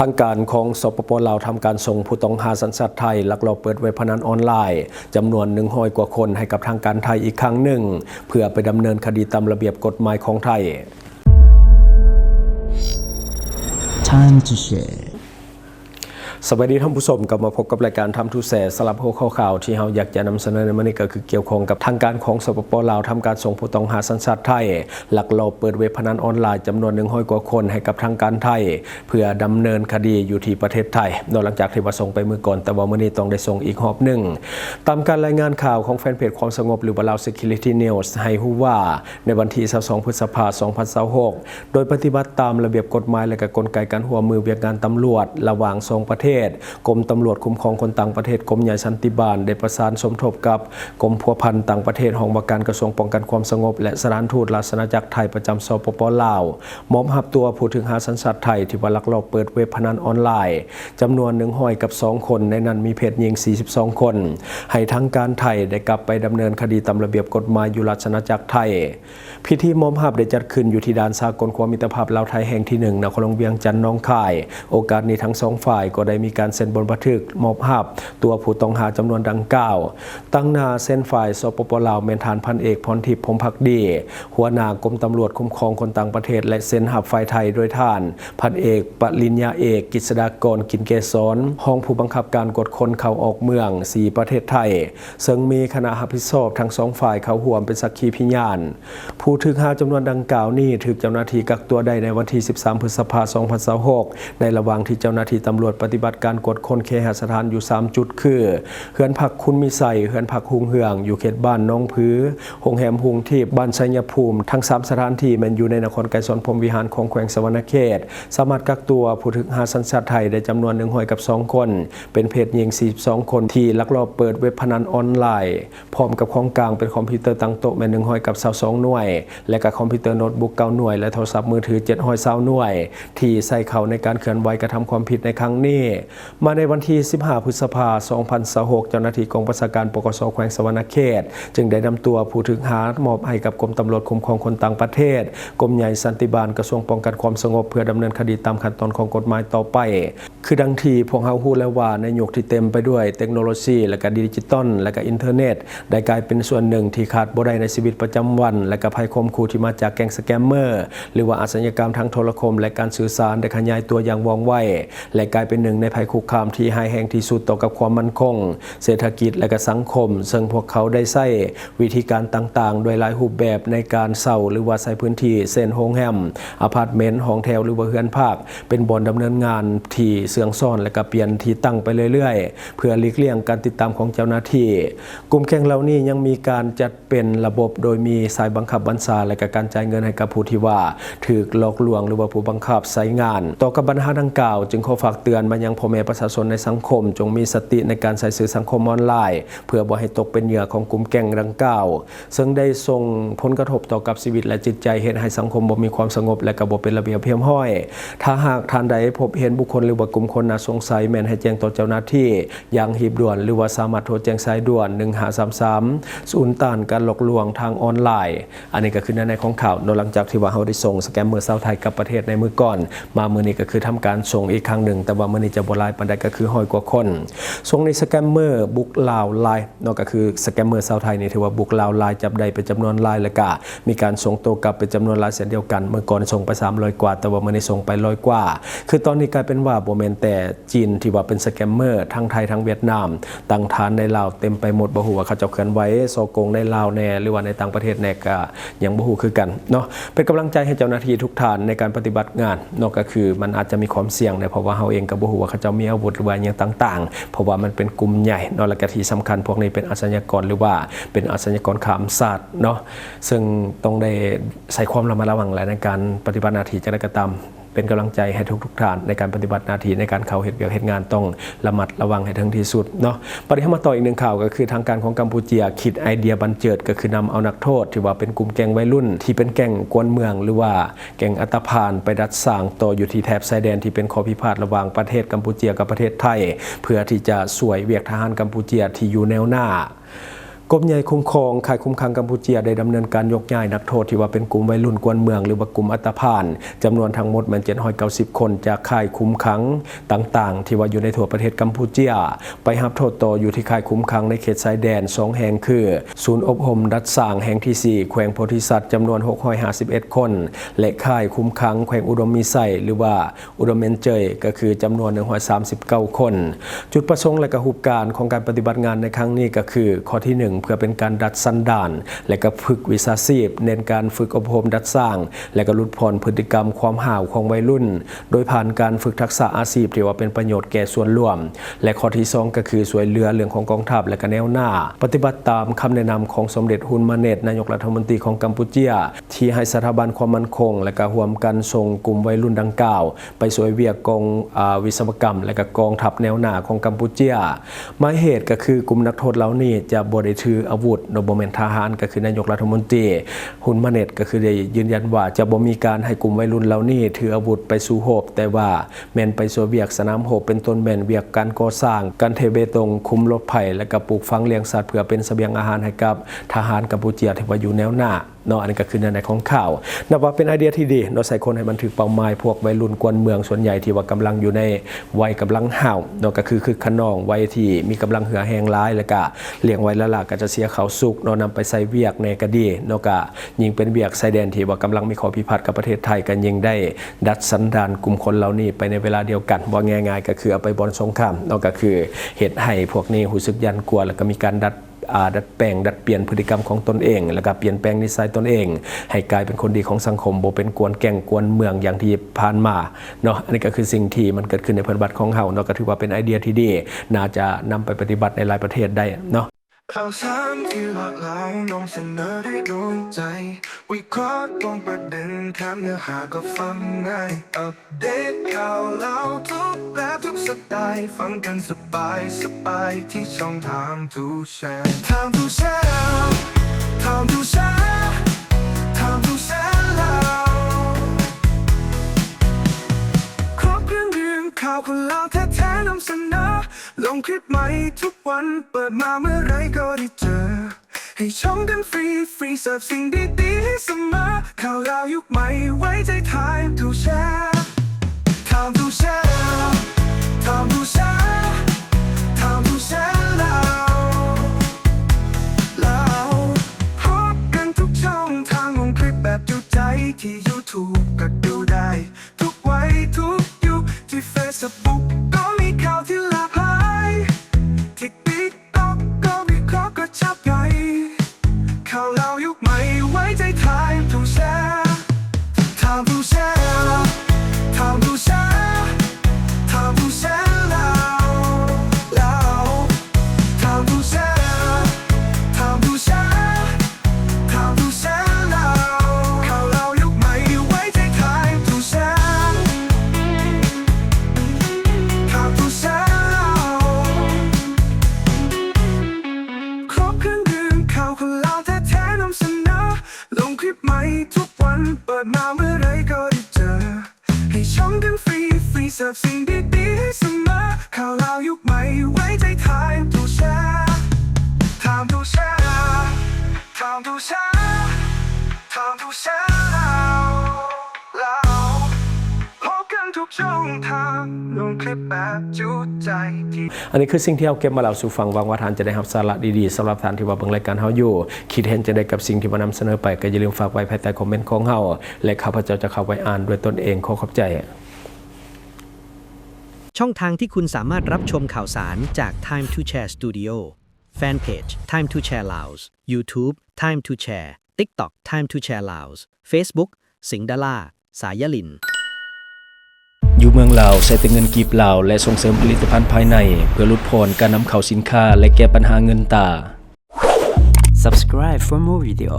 ทางการของสปป.ลาวทำการส่งผู้ต้องหาสัญชาติไทยลักลอบเปิดเว็บพนันออนไลน์จำนวน100กว่าคนให้กับทางการไทยอีกครั้งหนึ่งเพื่อไปดำเนินคดีตามระเบียบกฎหมายของไทยสวัสดีท่านผู้ชมกลับมาพบกับรายการทำทูแสสลับหัวข้อข่าวที่เราอยากจะนำเสนอในวันนี้ก็คือเกี่ยวข้องกับทางการของสปป.ลาวทำการส่งผู้ต้องหาสัญชาติไทยลักลอบเปิดเว็บพนันออนไลน์จำนวน100กว่าคนให้กับทางการไทยเพื่อดำเนินคดีอยู่ที่ประเทศไทยโดยหลังจากที่ว่าส่งไปเมื่อก่อนแต่ว่าเมื่อนี้ต้องได้ส่งอีกรอบหนึ่งตามการรายงานข่าวของแฟนเพจความสงบหรือว่าลาว Security News ให้รู้ว่าในวันที่22พฤษภาคม2026โดยปฏิบัติตามระเบียบกฎหมายและกลไกการร่วมมือเวียกงานตำรวจระหว่าง2ประเทศกรมตำรวจคุ้มครองคนต่างประเทศกรมใหญ่สันติบาลได้ประสานสมทบกับกรมพัวพันต่างประเทศห้องว่าการกระทรวงป้องกันความสงบและสถานทูตราชอาณาจักรไทยประจำสปป.ลาวมอบรับตัวผู้ถึงหาสัญชาติไทยที่ว่าลักลอบเปิดเว็บพนันออนไลน์จำนวน100กับ2คนในนั้นมีเพศหญิง42คนให้ทางการไทยได้กลับไปดำเนินคดีตามระเบียบกฎหมายอยู่ราชอาณาจักรไทยพิธีมอบรับได้จัดขึ้นอยู่ที่ด่านสากลความมิตรภาพลาวไทยแห่งที่1นครหลวงเวียงจันทน์หนองคายโอกาสนี้ทั้งสองฝ่ายก็ได้มีการเซ็นบนบันทึกมอบรับตัวผู้ต้องหาจำนวนดังกล่าวตั้งหน้าเส้นฝ่ายสปป.ลาวเมนฐานพันเอกพรทิพย์พรหมภักดีหัวหน้ากรมตำรวจคุ้มครองคนต่างประเทศและเซ็นหับฝ่ายไทยโดยท่านพันเอกปริญญาเอกกฤษฎากรกินเกษรห้องผู้บังคับการกดคนเข้าออกเมือง4ประเทศไทยซึ่งมีคณะรับผิดชอบทั้งสองฝ่ายเข้าร่วมเป็นสักขีพยานผู้ถูกหาจำนวนดังกล่าวนี้ถูกเจ้าหน้าที่กักตัวได้ในวันที่13พฤษภาคม2026ในระหว่างที่เจ้าหน้าที่ตำรวจปฏิบัติการกดคนเคหสถานอยู่3จุดคือเฮือนผักคุณมีไสเฮือนผักหุงเหืองอยู่เขตบ้านน้องพื้โรงแรมหุงทิพย์บ้านชัยภูมิทั้ง3สถานที่มันอยู่ในนครไกรสอนพรหมวิหารของแขวงสวรรณเขตสามารถกักตัวผู้ถูกหาสัญชาติไทยได้จำนวน100กับ2คนเป็นเพศหญิง42คนที่ลักลอบเปิดเว็บพนันออนไลน์พร้อมกับของกลางเป็นคอมพิวเตอร์ตั้งโต๊ะแม่100กับ22หน่วยและกับคอมพิวเตอร์โน้ตบุ๊ก9หน่วยและโทรศัพท์มือถือ720หน่วยที่ใส่เข้าในการเคลื่อนไหวกระทำความผิดในครั้งนี้มาในวันที่15พฤษภาคม2026เจ้าหน้าที่กองบัญชาการปกส.แขวงสวรรณเขตจึงได้นำตัวผู้ถูกหามอบให้กับกรมตำรวจคุ้มครองคนต่างประเทศกรมใหญ่สันติบาลกระทรวงป้องกันความสงบเพื่อดำเนินคดีตามขั้นตอนของกฎหมายต่อไปคือดังที่พวกเราฮู้แล้วว่าในยุคที่เต็มไปด้วยเทคโนโลยีและก็ดิจิตอลและก็อินเทอร์เน็ตได้กลายเป็นส่วนหนึ่งที่ขาดบ่ได้ในชีวิตประจำวันและก็ภัยข่มขู่ที่มาจากแก๊งสแกมเมอร์หรือว่าอาชญากรรมทางโทรคมและการสื่อสารได้ขยายตัวอย่างว่องไวและกลายเป็นหนึ่งในภัยคุกคามที่ร้ายแรงที่สุดต่อกับความมั่นคงเศรษฐกิจและก็สังคมซึ่งพวกเขาได้ใช้วิธีการต่างๆโดยหลายรูปแบบในการเช่าหรือว่าใช้พื้นที่เช่นโรงแรมอพาร์ตเมนต์ห้องแถวหรือว่าเรือนพักเป็นบ่อนดำเนินงานที่เสื่องซ่อนและก็เปลี่ยนที่ตั้งไปเรื่อยๆเพื่อหลีกเลี่ยงการติดตามของเจ้าหน้าที่กลุ่มแก๊งเหล่านี้ยังมีการจัดเป็นระบบโดยมีสายบังคับบัญชาและก็การจ่ายเงินให้กับผู้ที่ว่าถูกหลอกลวงหรือว่าผู้บังคับใช้งานต่อกับปัญหาดังกล่าวจึงขอฝากเตือนมายังพ่อแม่ประชาชนในสังคมจงมีสติในการใช้สื่อสังคมออนไลน์เพื่อบ่ให้ตกเป็นเหยื่อของกลุ่มแก๊งดังกล่าวซึ่งได้ส่งผลกระทบต่อกับชีวิตและจิตใจเฮ็ดให้สังคมบ่มีความสงบและก็บ่เป็นระเบียบเรียบร้อยถ้าหากท่านใดพบเห็นบุคคลหรือว่ากลุ่มคนน่าสงสัยแม่นให้แจ้งต่อเจ้าหน้าที่อย่างรีบด่วนหรือว่าสามารถโทรแจ้งสายด่วน1533ศูนย์ต้านการหลอกลวงทางออนไลน์อันนี้ก็คือในของข่าวหลังจากที่ว่าเฮาได้ส่งสแกมเมอร์ชาวไทยกลับประเทศในมื้อก่อนมามื้อนี้ก็คือทำการส่งอีกครั้งหนึ่งแต่ว่ามื้อนี้จะบ่หลายปานใดก็คือ100กว่าคนส่งในสแกมเมอร์บุกลาวไลน์เนาะก็คือสแกมเมอร์ชาวไทยนี่ถือว่าบุกลาวไลน์จับได้เป็นจำนวนหลายแล้วก็มีการส่งตัวกลับเป็นจำนวนหลายเช่นเดียวกันเมื่อก่อนส่งไป300กว่าแต่ว่ามื้อนี้ส่งไป100กว่าคือตอนนี้กลายเป็นว่าบ่แม่นแต่จีนที่ว่าเป็นสแกมเมอร์ทั้งไทยทั้งเวียดนามตั้งฐานในลาวเต็มไปหมดบ่ฮู้ว่าเขาจะเคลื่อนไหวโซโกงในลาวแน่หรือว่าในต่างประเทศแน่ก็ยังบ่ฮู้คือกันเนาะเป็นกำลังใจให้เจ้าหน้าที่ทุกท่านในการปฏิบัติงานเนาะก็คือมันอาจจะมีความเสี่ยงเพราะว่าเฮาเองก็บ่ฮู้ว่าเขาจะมีอาวุธหรือว่าอย่างต่างๆเพราะว่ามันเป็นกลุ่มใหญ่เนาะและก็ที่สำคัญพวกนี้เป็นอาชญากรหรือว่าเป็นอาชญากรข้ามชาติเนาะซึ่งต้องได้ใส่ความระมัดระวังในการปฏิบัติหน้าที่จะได้กระทำเป็นกำลังใจให้ทุกท่านในการปฏิบัติหน้าที่ในการเข้าเฮ็ดเวียกเฮ็ดงานต้องระมัดระวังให้ถึงที่สุดเนาะประเด็นมาต่ออีกหนึ่งข่าวก็คือทางการของกัมพูชาคิดไอเดียบันเจิดก็คือนำเอานักโทษที่ว่าเป็นกลุ่มแก๊งวัยรุ่นที่เป็นแก๊งกวนเมืองหรือว่าแก๊งอัตภานไปดัดสร้างต่ออยู่ที่แถบชายแดนที่เป็นข้อพิพาทระหว่างประเทศกัมพูชากับประเทศไทยเพื่อที่จะช่วยเวียกทหารกัมพูชาที่อยู่แนวหน้า กรมใหญ่คุ้มครองข่ายคุมขังกัมพูเชียได้ดำเนินการยกย้ายนักโทษที่ว่าเป็นกลุ่มวัยรุ่นกวนเมืองหรือว่ากลุ่มอัตภานจำนวนทั้งหมดมัน790 คนจากข่ายคุมขังต่างๆที่ว่าอยู่ในทั่วประเทศกัมพูเชียไปรับโทษต่ออยู่ที่ข่ายคุมขังในเขตชายแดน2แห่งคือศูนย์อบรมดัดสร้างแห่งที่4แขวงโพธิสัตว์จำนวน651คนและข่ายคุมขังแขวงอุดมมีไซหรือว่าอุดมเมนเจยก็คือจำนวน139คนจุดประสงค์และก็รูปการของการปฏิบัติงานในครั้งนี้ก็คือข้อที่1เพื่อเป็นการดัดสันดานและก็ฝึกวิชาชีพเน้นการฝึกอบรมดัดสร้างและก็ลดผ่อนพฤติกรรมความห่าวของวัยรุ่นโดยผ่านการฝึกทักษะอาชีพที่ว่าเป็นประโยชน์แก่ส่วนรวมและข้อที่2ก็คือช่วยเหลือเรื่องของกองทัพและก็แนวหน้าปฏิบัติตามคำแนะนำของสมเด็จฮุนมาเนตนายกรัฐมนตรีของกัมพูเชียที่ให้สถาบันความมั่นคงและก็ร่วมกันส่งกลุ่มวัยรุ่นดังกล่าวไปช่วยเวียกกองวิศวกรรมและก็กองทัพแนวหน้าของกัมพูเชียหมายเหตุก็คือกลุ่มนักโทษเหล่านี้จะบ่ได้ถืออาวุธโดยบ่แม่นทหารก็คือนายกรัฐมนตรีฮุนมาเนตก็คือได้ยืนยันว่าจะบ่มีการให้กลุ่มวัยรุ่นเหล่านี้ถืออาวุธไปสู่โหบแต่ว่าแม่นไปสู่เวียกสนามโหบเป็นต้นแม่นเวียกการก่อสร้างการเทเบตงคุมรถไผ่และก็ปลูกฝังเลี้ยงสัตว์เพื่อเป็นเสบียงอาหารให้กับทหารกัมพูเชียที่ว่าอยู่แนวหน้าเนาะอันนี้ก็คือในของข่าวนับว่าเป็นไอเดียที่ดีเราใส่คนให้มันถึกเป้าหมายพวกวัยรุ่นกวนเมืองส่วนใหญ่ที่ว่ากำลังอยู่ในวัยกำลังห่าวเนาะก็คือขนองวัยที่มีกำลังเหือแห้งร้ายแล้วก็เลี้ยงไว้แล้วล่ะก็จะเสียเขาสุกเนาะนำไปใส่เวียกในกระดีเนาะก็ยิงเป็นเวียกชายแดนที่ว่ากำลังมีข้อพิพาทกับประเทศไทยกันยิงได้ดัดสันดานกลุ่มคนเหล่านี้ไปในเวลาเดียวกันว่าง่ายๆก็คือเอาไปบอนสงครามเนาะก็คือเหตุให้พวกนี้รู้สึกยันกลัวแล้วก็มีการดัดแปลงดัดเปลี่ยนพฤติกรรมของตนเองแล้วก็เปลี่ยนแปลงนิสัยตนเองให้กลายเป็นคนดีของสังคมบ่เป็นกวนแก่งกวนเมืองอย่างที่ผ่านมาเนาะอันนี้ก็คือสิ่งที่มันเกิดขึ้นในพันธบัตรของเฮาเนาะก็ถือว่าเป็นไอเดียที่ดีน่าจะนำไปปฏิบัติในหลายประเทศได้เนาะข่าวสารที่หลากหลายนำเสนอได้โดนใจวิเคราะห์ตรงประเด็นแค่เนื้อหาก็ฟังง่ายอัปเดตข่าวเล่าทุกแบบทุกสไตล์ฟังกันสบายที่ช่องทางทูแชร์ทางทูแชร์ทางทูแชร์ทางทูแชร์เราครบเครื่องข่าวคนเล่าแท้ๆนำเสนอลงคลิปใหม่ทุกวันเปิดมาเมื่อไรก็ได้เจอให้ชมกันฟรีเสิร์ฟสิ่งดีๆให้เสมอข่าวราวยุคใหม่ไว้ใจไทม์ทูแชร์ไทม์ทูแชร์ไทม์ทูแชร์ไทม์ทูแชร์เราพบกันทุกช่องทางลงคลิปแบบจุใจที่ YouTube ก็ดูได้ทุกวัยทุกยุคที่ Facebook ก็มีข่าวที่หลากหลายที่ TikTok ก็วิเคราะห์ก็ชับใหญ่ข่าวเรายุคใหม่ไว้ใจไทม์ทูแชร์ไทม์ทูแชร์ไทม์ทูแชร์ไทม์ทูแชร์เราไทม์ทูแชร์ไทม์ทูแชร์ไทม์ทูแชร์เราข่าวเรายุคใหม่ไว้ใจไทม์ทูแชร์ไทม์ทูแชร์ครบเครื่องดื่มข่าวคนเล่าแท้ๆนำเสนอลงคลิปใหม่ทุกวันเปิดมาเมื่อไรก็ได้เจอให้ชมกันฟรีเสิร์ฟสิ่งดีๆให้เสมอข่าวเรายุคใหม่ไว้ใจไทม์ทูแชร์ไทม์ทูแชร์ไทม์ทูแชร์ไทม์ทูแชร์เราพบกันทุกช่องทางลงคลิปแบบจุใจที่อันนี้คือสิ่งที่เราเก็บมาเล่าสู่ฟังหวังว่าท่านจะได้รับสาระดีๆสำหรับท่านที่ว่าเบิ่งรายการเฮาอยู่คิดเห็นจะได้กับสิ่งที่มานำเสนอไปก็อย่าลืมฝากไว้ภายใต้คอมเมนต์ของเฮาและข้าพเจ้าจะเข้าไปอ่านด้วยตนเองขอขอบใจช่องทางที่คุณสามารถรับชมข่าวสารจาก Time to Share Studio Fanpage Time to Share Laos YouTube Time to Share TikTok Time to Share Laos Facebook สิงห์ดาราสายลินอยู่เมืองลาวใช้แต่เงินกีบลาวและส่งเสริมผลิตภัณฑ์ภายในเพื่อลดพรการนำเข้าสินค้าและแก้ปัญหาเงินตา Subscribe for more video